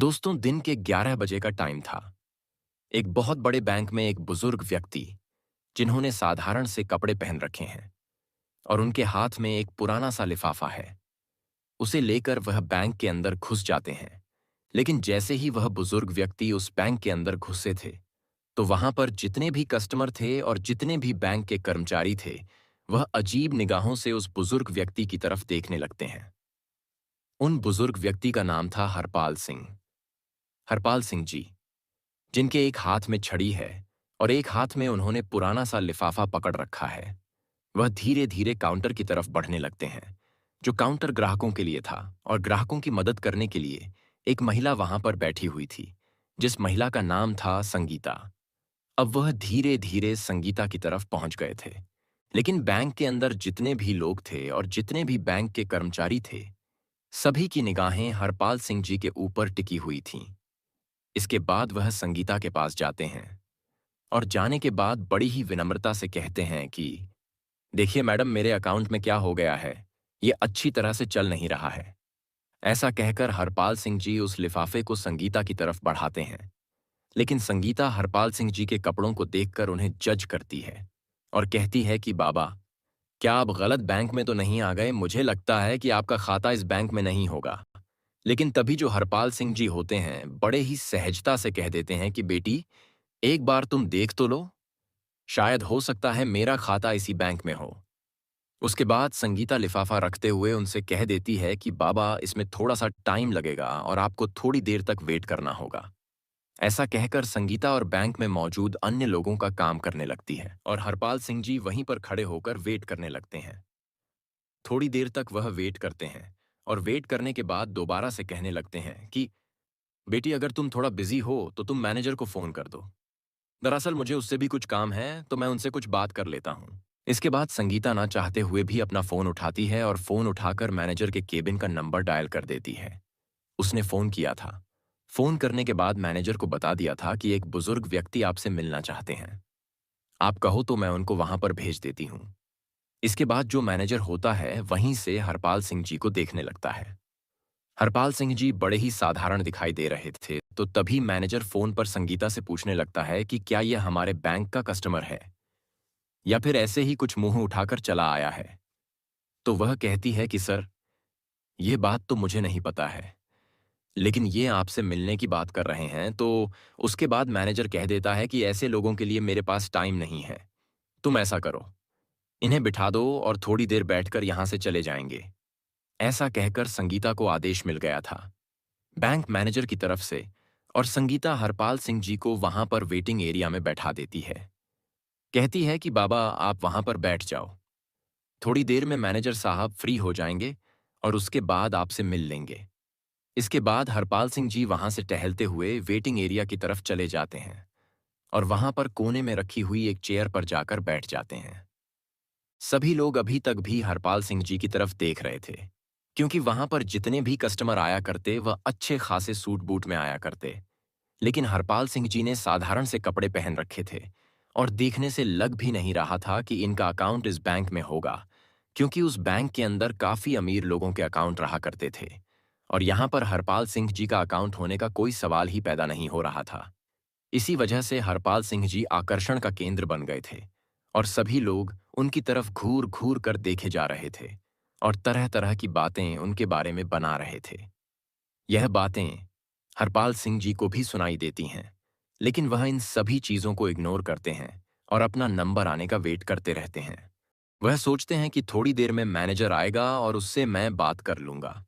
दोस्तों, दिन के 11 बजे का टाइम था। एक बहुत बड़े बैंक में एक बुजुर्ग व्यक्ति, जिन्होंने साधारण से कपड़े पहन रखे हैं और उनके हाथ में एक पुराना सा लिफाफा है, उसे लेकर वह बैंक के अंदर घुस जाते हैं। लेकिन जैसे ही वह बुजुर्ग व्यक्ति उस बैंक के अंदर घुसे थे, तो वहां पर जितने भी कस्टमर थे और जितने भी बैंक के कर्मचारी थे, वह अजीब निगाहों से उस बुजुर्ग व्यक्ति की तरफ देखने लगते हैं। उन बुजुर्ग व्यक्ति का नाम था हरपाल सिंह। हरपाल सिंह जी, जिनके एक हाथ में छड़ी है और एक हाथ में उन्होंने पुराना सा लिफाफा पकड़ रखा है। वह धीरे धीरे काउंटर की तरफ बढ़ने लगते हैं, जो काउंटर ग्राहकों के लिए था, और ग्राहकों की मदद करने के लिए एक महिला वहां पर बैठी हुई थी, जिस महिला का नाम था संगीता। अब वह धीरे धीरे संगीता की तरफ पहुंच गए थे। लेकिन बैंक के अंदर जितने भी लोग थे और जितने भी बैंक के कर्मचारी थे, सभी की निगाहें हरपाल सिंह जी के ऊपर टिकी हुई थीं। इसके बाद वह संगीता के पास जाते हैं और जाने के बाद बड़ी ही विनम्रता से कहते हैं कि देखिए मैडम, मेरे अकाउंट में क्या हो गया है, ये अच्छी तरह से चल नहीं रहा है। ऐसा कहकर हरपाल सिंह जी उस लिफाफे को संगीता की तरफ बढ़ाते हैं। लेकिन संगीता हरपाल सिंह जी के कपड़ों को देखकर उन्हें जज करती है और कहती है कि बाबा, क्या आप गलत बैंक में तो नहीं आ गए? मुझे लगता है कि आपका खाता इस बैंक में नहीं होगा। लेकिन तभी जो हरपाल सिंह जी होते हैं, बड़े ही सहजता से कह देते हैं कि बेटी, एक बार तुम देख तो लो, शायद हो सकता है मेरा खाता इसी बैंक में हो। उसके बाद संगीता लिफाफा रखते हुए उनसे कह देती है कि बाबा, इसमें थोड़ा सा टाइम लगेगा और आपको थोड़ी देर तक वेट करना होगा। ऐसा कहकर संगीता और बैंक में मौजूद अन्य लोगों का काम करने लगती है और हरपाल सिंह जी वहीं पर खड़े होकर वेट करने लगते हैं। थोड़ी देर तक वह वेट करते हैं और वेट करने के बाद दोबारा से कहने लगते हैं कि बेटी, अगर तुम थोड़ा बिजी हो तो तुम मैनेजर को फोन कर दो। दरअसल मुझे उससे भी कुछ काम है, तो मैं उनसे कुछ बात कर लेता हूँ। इसके बाद संगीता ना चाहते हुए भी अपना फोन उठाती है और फोन उठाकर मैनेजर के केबिन का नंबर डायल कर देती है। उसने फोन किया था। फोन करने के बाद मैनेजर को बता दिया था कि एक बुजुर्ग व्यक्ति आपसे मिलना चाहते हैं। आप कहो तो मैं उनको वहां पर भेज देती हूँ। इसके बाद जो मैनेजर होता है वहीं से हरपाल सिंह जी को देखने लगता है। हरपाल सिंह जी बड़े ही साधारण दिखाई दे रहे थे, तो तभी मैनेजर फोन पर संगीता से पूछने लगता है कि क्या यह हमारे बैंक का कस्टमर है या फिर ऐसे ही कुछ मुंह उठाकर चला आया है। तो वह कहती है कि सर, ये बात तो मुझे नहीं पता है, लेकिन ये आपसे मिलने की बात कर रहे हैं। तो उसके बाद मैनेजर कह देता है कि ऐसे लोगों के लिए मेरे पास टाइम नहीं है। तुम ऐसा करो, इन्हें बिठा दो और थोड़ी देर बैठकर यहां से चले जाएंगे। ऐसा कहकर संगीता को आदेश मिल गया था बैंक मैनेजर की तरफ से, और संगीता हरपाल सिंह जी को वहां पर वेटिंग एरिया में बैठा देती है। कहती है कि बाबा, आप वहां पर बैठ जाओ, थोड़ी देर में मैनेजर साहब फ्री हो जाएंगे और उसके बाद आपसे मिल लेंगे। इसके बाद हरपाल सिंह जी वहां से टहलते हुए वेटिंग एरिया की तरफ चले जाते हैं और वहां पर कोने में रखी हुई एक चेयर पर जाकर बैठ जाते हैं। सभी लोग अभी तक भी हरपाल सिंह जी की तरफ देख रहे थे, क्योंकि वहां पर जितने भी कस्टमर आया करते वह अच्छे खासे सूट बूट में आया करते। लेकिन हरपाल सिंह जी ने साधारण से कपड़े पहन रखे थे और देखने से लग भी नहीं रहा था कि इनका अकाउंट इस बैंक में होगा, क्योंकि उस बैंक के अंदर काफी अमीर लोगों के अकाउंट रहा करते थे और यहां पर हरपाल सिंह जी का अकाउंट होने का कोई सवाल ही पैदा नहीं हो रहा था। इसी वजह से हरपाल सिंह जी आकर्षण का केंद्र बन गए थे और सभी लोग उनकी तरफ घूर घूर कर देखे जा रहे थे और तरह तरह की बातें उनके बारे में बना रहे थे। यह बातें हरपाल सिंह जी को भी सुनाई देती हैं, लेकिन वह इन सभी चीजों को इग्नोर करते हैं और अपना नंबर आने का वेट करते रहते हैं। वह सोचते हैं कि थोड़ी देर में मैनेजर आएगा और उससे मैं बात कर लूंगा।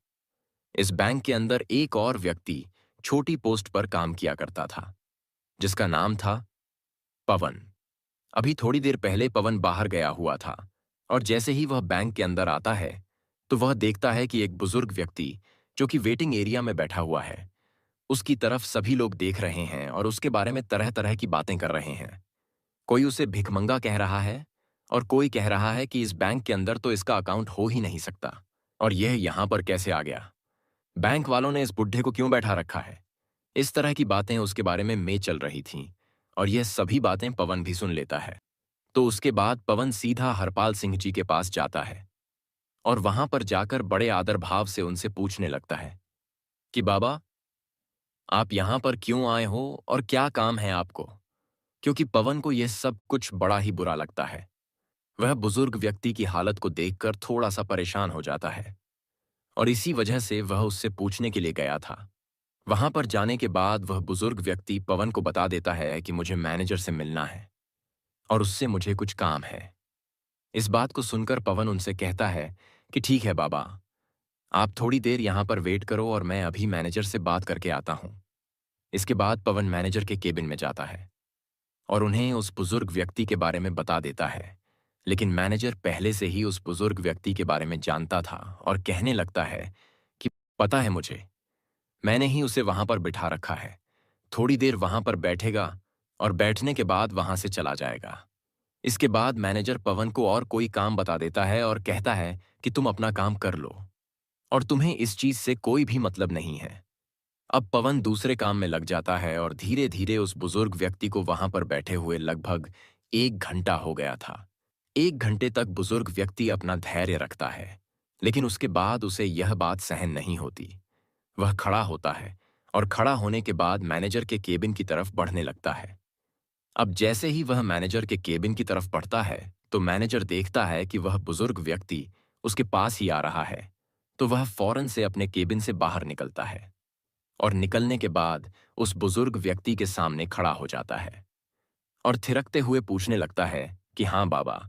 इस बैंक के अंदर एक और व्यक्ति छोटी पोस्ट पर काम किया करता था, जिसका नाम था पवन। अभी थोड़ी देर पहले पवन बाहर गया हुआ था और जैसे ही वह बैंक के अंदर आता है, तो वह देखता है कि एक बुजुर्ग व्यक्ति, जो कि वेटिंग एरिया में बैठा हुआ है, उसकी तरफ सभी लोग देख रहे हैं और उसके बारे में तरह तरह की बातें कर रहे हैं। कोई उसे भिखमंगा कह रहा है और कोई कह रहा है कि इस बैंक के अंदर तो इसका अकाउंट हो ही नहीं सकता और यह यहां पर कैसे आ गया, बैंक वालों ने इस बुढ़े को क्यों बैठा रखा है। इस तरह की बातें उसके बारे में चल रही थीं और यह सभी बातें पवन भी सुन लेता है। तो उसके बाद पवन सीधा हरपाल सिंह जी के पास जाता है और वहां पर जाकर बड़े आदर भाव से उनसे पूछने लगता है कि बाबा, आप यहाँ पर क्यों आए हो और क्या काम है आपको? क्योंकि पवन को यह सब कुछ बड़ा ही बुरा लगता है। वह बुजुर्ग व्यक्ति की हालत को देखकर थोड़ा सा परेशान हो जाता है और इसी वजह से वह उससे पूछने के लिए गया था। वहां पर जाने के बाद वह बुजुर्ग व्यक्ति पवन को बता देता है कि मुझे मैनेजर से मिलना है और उससे मुझे कुछ काम है। इस बात को सुनकर पवन उनसे कहता है कि ठीक है बाबा, आप थोड़ी देर यहाँ पर वेट करो और मैं अभी मैनेजर से बात करके आता हूँ। इसके बाद पवन मैनेजर के केबिन में जाता है और उन्हें उस बुजुर्ग व्यक्ति के बारे में बता देता है। लेकिन मैनेजर पहले से ही उस बुजुर्ग व्यक्ति के बारे में जानता था और कहने लगता है कि पता है मुझे, मैंने ही उसे वहां पर बिठा रखा है। थोड़ी देर वहां पर बैठेगा और बैठने के बाद वहां से चला जाएगा। इसके बाद मैनेजर पवन को और कोई काम बता देता है और कहता है कि तुम अपना काम कर लो और तुम्हें इस चीज से कोई भी मतलब नहीं है। अब पवन दूसरे काम में लग जाता है और धीरे धीरे उस बुजुर्ग व्यक्ति को वहां पर बैठे हुए लगभग 1 घंटा हो गया था। 1 घंटे तक बुजुर्ग व्यक्ति अपना धैर्य रखता है, लेकिन उसके बाद उसे यह बात सहन नहीं होती। वह खड़ा होता है और खड़ा होने के बाद मैनेजर के केबिन की तरफ बढ़ने लगता है। अब जैसे ही वह मैनेजर के केबिन की तरफ बढ़ता है तो मैनेजर देखता है कि वह बुजुर्ग व्यक्ति उसके पास ही आ रहा है। तो वह फौरन से अपने केबिन से बाहर निकलता है और निकलने के बाद उस बुजुर्ग व्यक्ति के सामने खड़ा हो जाता है और थिरकते हुए पूछने लगता है कि हाँ बाबा,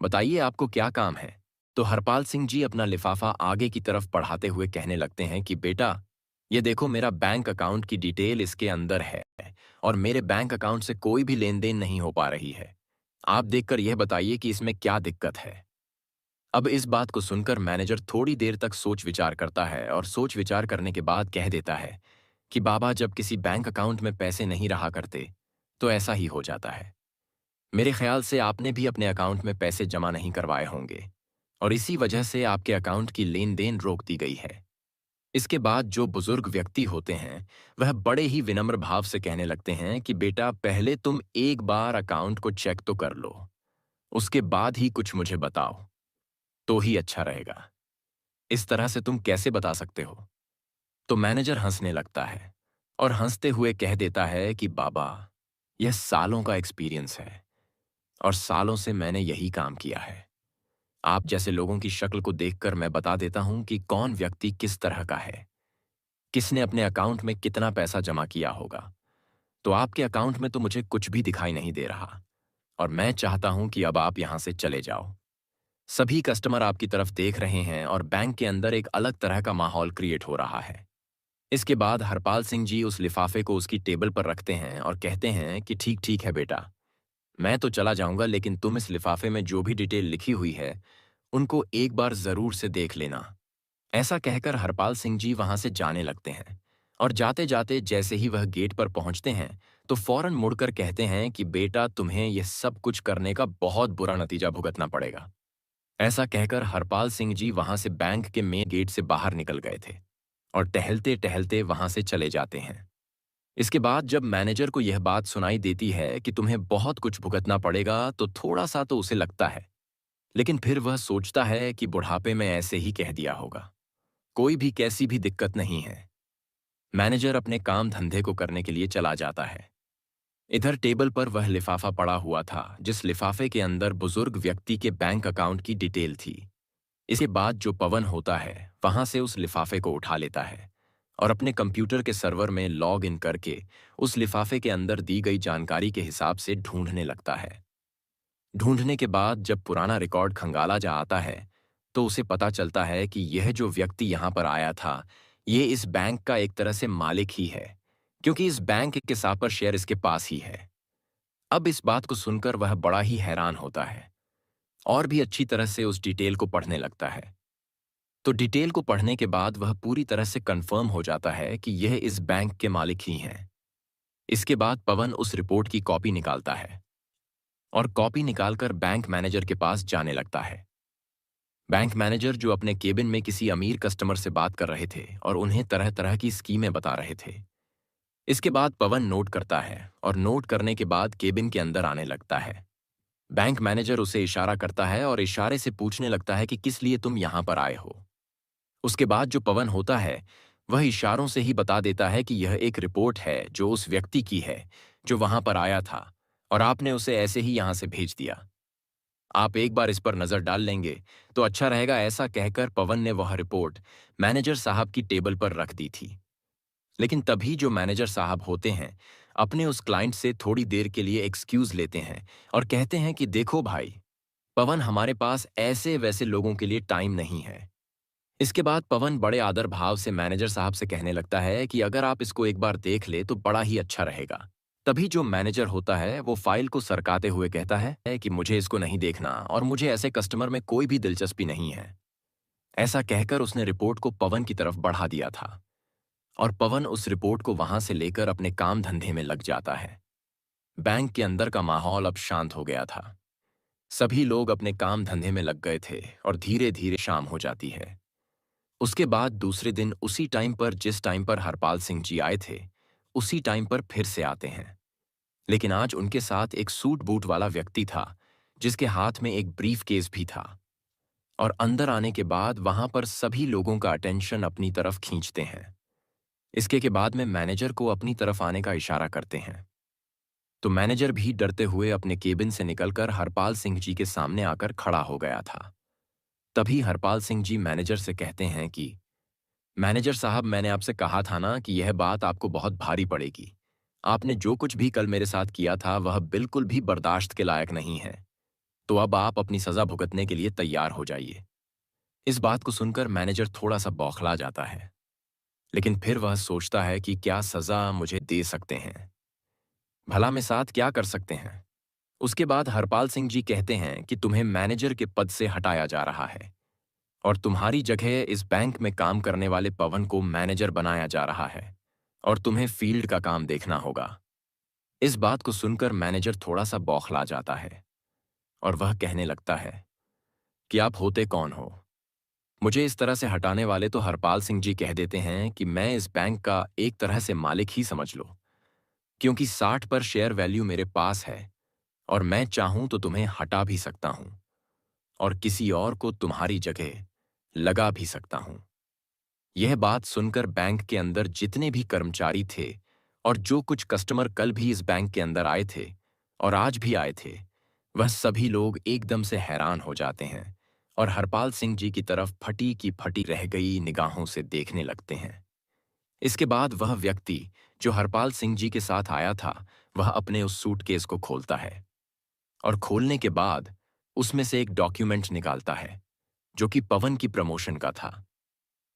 बताइए आपको क्या काम है। तो हरपाल सिंह जी अपना लिफाफा आगे की तरफ बढ़ाते हुए कहने लगते हैं कि बेटा, ये देखो मेरा बैंक अकाउंट की डिटेल इसके अंदर है और मेरे बैंक अकाउंट से कोई भी लेन देन नहीं हो पा रही है। आप देखकर यह बताइए कि इसमें क्या दिक्कत है। अब इस बात को सुनकर मैनेजर थोड़ी देर तक सोच विचार करता है और सोच विचार करने के बाद कह देता है कि बाबा, जब किसी बैंक अकाउंट में पैसे नहीं रहा करते तो ऐसा ही हो जाता है। मेरे ख्याल से आपने भी अपने अकाउंट में पैसे जमा नहीं करवाए होंगे और इसी वजह से आपके अकाउंट की लेन देन रोक दी गई है। इसके बाद जो बुजुर्ग व्यक्ति होते हैं वह बड़े ही विनम्र भाव से कहने लगते हैं कि बेटा, पहले तुम एक बार अकाउंट को चेक तो कर लो, उसके बाद ही कुछ मुझे बताओ तो ही अच्छा रहेगा। इस तरह से तुम कैसे बता सकते हो? तो मैनेजर हंसने लगता है और हंसते हुए कह देता है कि बाबा, यह सालों का एक्सपीरियंस है और सालों से मैंने यही काम किया है। आप जैसे लोगों की शक्ल को देखकर मैं बता देता हूं कि कौन व्यक्ति किस तरह का है, किसने अपने अकाउंट में कितना पैसा जमा किया होगा। तो आपके अकाउंट में तो मुझे कुछ भी दिखाई नहीं दे रहा और मैं चाहता हूं कि अब आप यहां से चले जाओ। सभी कस्टमर आपकी तरफ देख रहे हैं और बैंक के अंदर एक अलग तरह का माहौल क्रिएट हो रहा है। इसके बाद हरपाल सिंह जी उस लिफाफे को उसकी टेबल पर रखते हैं और कहते हैं कि ठीक ठीक है बेटा, मैं तो चला जाऊंगा, लेकिन तुम इस लिफाफे में जो भी डिटेल लिखी हुई है उनको एक बार जरूर से देख लेना। ऐसा कहकर हरपाल सिंह जी वहां से जाने लगते हैं और जाते जाते जैसे ही वह गेट पर पहुंचते हैं तो फौरन मुड़कर कहते हैं कि बेटा, तुम्हें यह सब कुछ करने का बहुत बुरा नतीजा भुगतना पड़ेगा। ऐसा कहकर हरपाल सिंह जी वहां से बैंक के मेन गेट से बाहर निकल गए थे और टहलते टहलते वहां से चले जाते हैं। इसके बाद जब मैनेजर को यह बात सुनाई देती है कि तुम्हें बहुत कुछ भुगतना पड़ेगा तो थोड़ा सा तो उसे लगता है, लेकिन फिर वह सोचता है कि बुढ़ापे में ऐसे ही कह दिया होगा, कोई भी कैसी भी दिक्कत नहीं है। मैनेजर अपने काम धंधे को करने के लिए चला जाता है। इधर टेबल पर वह लिफाफा पड़ा हुआ था जिस लिफाफे के अंदर बुजुर्ग व्यक्ति के बैंक अकाउंट की डिटेल थी। इसके बाद जो पवन होता है वहां से उस लिफाफे को उठा लेता है और अपने कंप्यूटर के सर्वर में लॉग इन करके उस लिफाफे के अंदर दी गई जानकारी के हिसाब से ढूंढने लगता है। ढूंढने के बाद जब पुराना रिकॉर्ड खंगाला जा आता है तो उसे पता चलता है कि यह जो व्यक्ति यहां पर आया था ये इस बैंक का एक तरह से मालिक ही है, क्योंकि इस बैंक के हिसाब पर शेयर इसके पास ही है। अब इस बात को सुनकर वह बड़ा ही हैरान होता है और भी अच्छी तरह से उस डिटेल को पढ़ने लगता है। तो डिटेल को पढ़ने के बाद वह पूरी तरह से कंफर्म हो जाता है कि यह इस बैंक के मालिक ही हैं। इसके बाद पवन उस रिपोर्ट की कॉपी निकालता है और कॉपी निकालकर बैंक मैनेजर के पास जाने लगता है। बैंक मैनेजर जो अपने केबिन में किसी अमीर कस्टमर से बात कर रहे थे और उन्हें तरह तरह की स्कीमें बता रहे थे। इसके बाद पवन नोट करता है और नोट करने के बाद केबिन के अंदर आने लगता है। बैंक मैनेजर उसे इशारा करता है और इशारे से पूछने लगता है कि किस लिए तुम यहां पर आए हो। उसके बाद जो पवन होता है वह इशारों से ही बता देता है कि यह एक रिपोर्ट है जो उस व्यक्ति की है जो वहां पर आया था और आपने उसे ऐसे ही यहां से भेज दिया। आप एक बार इस पर नजर डाल लेंगे तो अच्छा रहेगा। ऐसा कहकर पवन ने वह रिपोर्ट मैनेजर साहब की टेबल पर रख दी थी। लेकिन तभी जो मैनेजर साहब होते हैं अपने उस क्लाइंट से थोड़ी देर के लिए एक्सक्यूज लेते हैं और कहते हैं कि देखो भाई पवन, हमारे पास ऐसे वैसे लोगों के लिए टाइम नहीं है। इसके बाद पवन बड़े आदर भाव से मैनेजर साहब से कहने लगता है कि अगर आप इसको एक बार देख ले तो बड़ा ही अच्छा रहेगा। तभी जो मैनेजर होता है वो फाइल को सरकाते हुए कहता है कि मुझे इसको नहीं देखना और मुझे ऐसे कस्टमर में कोई भी दिलचस्पी नहीं है। ऐसा कहकर उसने रिपोर्ट को पवन की तरफ बढ़ा दिया था और पवन उस रिपोर्ट को वहां से लेकर अपने काम धंधे में लग जाता है। बैंक के अंदर का माहौल अब शांत हो गया था। सभी लोग अपने काम धंधे में लग गए थे और धीरे धीरे शाम हो जाती है। उसके बाद दूसरे दिन उसी टाइम पर जिस टाइम पर हरपाल सिंह जी आए थे उसी टाइम पर फिर से आते हैं। लेकिन आज उनके साथ एक सूट बूट वाला व्यक्ति था जिसके हाथ में एक ब्रीफ केस भी था। और अंदर आने के बाद वहां पर सभी लोगों का अटेंशन अपनी तरफ खींचते हैं। इसके के बाद में मैनेजर को अपनी तरफ आने का इशारा करते हैं। तो मैनेजर भी डरते हुए अपने केबिन से निकलकर हरपाल सिंह जी के सामने आकर खड़ा हो गया था। तभी हरपाल सिंह जी मैनेजर से कहते हैं कि मैनेजर साहब, मैंने आपसे कहा था ना कि यह बात आपको बहुत भारी पड़ेगी। आपने जो कुछ भी कल मेरे साथ किया था वह बिल्कुल भी बर्दाश्त के लायक नहीं है। तो अब आप अपनी सजा भुगतने के लिए तैयार हो जाइए। इस बात को सुनकर मैनेजर थोड़ा सा बौखला जाता है, लेकिन फिर वह सोचता है कि क्या सजा मुझे दे सकते हैं, भला मैं साथ क्या कर सकते हैं। उसके बाद हरपाल सिंह जी कहते हैं कि तुम्हें मैनेजर के पद से हटाया जा रहा है और तुम्हारी जगह इस बैंक में काम करने वाले पवन को मैनेजर बनाया जा रहा है और तुम्हें फील्ड का काम देखना होगा। इस बात को सुनकर मैनेजर थोड़ा सा बौखला जाता है और वह कहने लगता है कि आप होते कौन हो? मुझे इस तरह से हटाने वाले तो हरपाल सिंह जी कह देते हैं कि मैं इस बैंक का एक तरह से मालिक ही समझ लो, क्योंकि 60 पर शेयर वैल्यू मेरे पास है और मैं चाहूं तो तुम्हें हटा भी सकता हूं और किसी और को तुम्हारी जगह लगा भी सकता हूं। यह बात सुनकर बैंक के अंदर जितने भी कर्मचारी थे और जो कुछ कस्टमर कल भी इस बैंक के अंदर आए थे और आज भी आए थे, वह सभी लोग एकदम से हैरान हो जाते हैं और हरपाल सिंह जी की तरफ फटी की फटी रह गई निगाहों से देखने लगते हैं। इसके बाद वह व्यक्ति जो हरपाल सिंह जी के साथ आया था वह अपने उस सूटकेस को खोलता है और खोलने के बाद उसमें से एक डॉक्यूमेंट निकालता है जो कि पवन की प्रमोशन का था।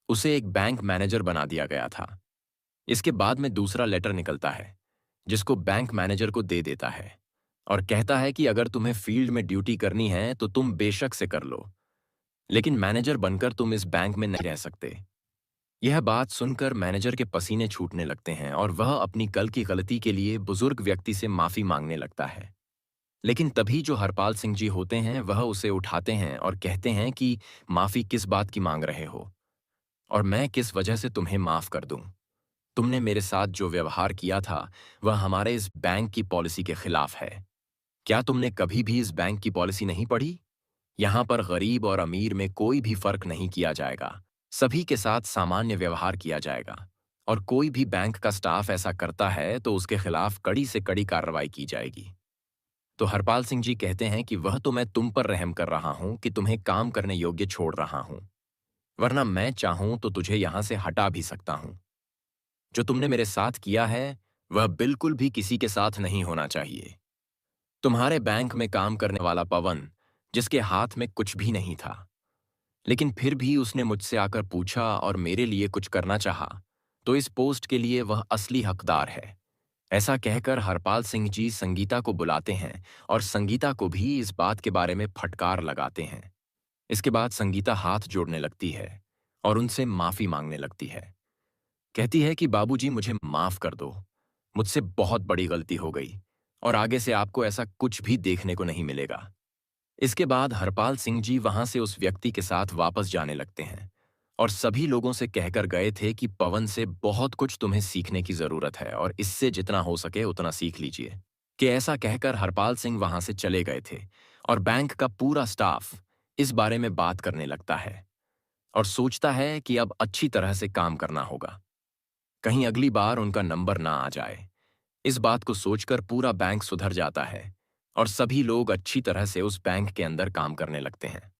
उसे एक बैंक मैनेजर बना दिया गया था। इसके बाद में दूसरा लेटर निकलता है जिसको बैंक मैनेजर को दे देता है और कहता है कि अगर तुम्हें फील्ड में ड्यूटी करनी है तो तुम बेशक से कर लो, लेकिन मैनेजर बनकर तुम इस बैंक में नहीं रह सकते। यह बात सुनकर मैनेजर के पसीने छूटने लगते हैं और वह अपनी कल की गलती के लिए बुजुर्ग व्यक्ति से माफी मांगने लगता है। लेकिन तभी जो हरपाल सिंह जी होते हैं वह उसे उठाते हैं और कहते हैं कि माफी किस बात की मांग रहे हो और मैं किस वजह से तुम्हें माफ कर दूं। तुमने मेरे साथ जो व्यवहार किया था वह हमारे इस बैंक की पॉलिसी के खिलाफ है। क्या तुमने कभी भी इस बैंक की पॉलिसी नहीं पढ़ी? यहां पर गरीब और अमीर में कोई भी फर्क नहीं किया जाएगा। सभी के साथ सामान्य व्यवहार किया जाएगा और कोई भी बैंक का स्टाफ ऐसा करता है तो उसके खिलाफ कड़ी से कड़ी कार्रवाई की जाएगी। तो हरपाल सिंह जी कहते हैं कि वह तो मैं तुम पर रहम कर रहा हूं कि तुम्हें काम करने योग्य छोड़ रहा हूं, वरना मैं चाहूं तो तुझे यहां से हटा भी सकता हूं। जो तुमने मेरे साथ किया है वह बिल्कुल भी किसी के साथ नहीं होना चाहिए। तुम्हारे बैंक में काम करने वाला पवन, जिसके हाथ में कुछ भी नहीं था, लेकिन फिर भी उसने मुझसे आकर पूछा और मेरे लिए कुछ करना चाहा, तो इस पोस्ट के लिए वह असली हकदार है। ऐसा कहकर हरपाल सिंह जी संगीता को बुलाते हैं और संगीता को भी इस बात के बारे में फटकार लगाते हैं। इसके बाद संगीता हाथ जोड़ने लगती है और उनसे माफी मांगने लगती है। कहती है कि बाबूजी, मुझे माफ कर दो, मुझसे बहुत बड़ी गलती हो गई और आगे से आपको ऐसा कुछ भी देखने को नहीं मिलेगा। इसके बाद हरपाल सिंह जी वहां से उस व्यक्ति के साथ वापस जाने लगते हैं और सभी लोगों से कहकर गए थे कि पवन से बहुत कुछ तुम्हें सीखने की जरूरत है और इससे जितना हो सके उतना सीख लीजिए। कि ऐसा कहकर हरपाल सिंह वहां से चले गए थे और बैंक का पूरा स्टाफ इस बारे में बात करने लगता है और सोचता है कि अब अच्छी तरह से काम करना होगा। कहीं अगली बार उनका नंबर ना आ जाए। इस बात को सोचकर पूरा बैंक सुधर जाता है और सभी लोग अच्छी तरह से उस बैंक के अंदर काम करने लगते हैं।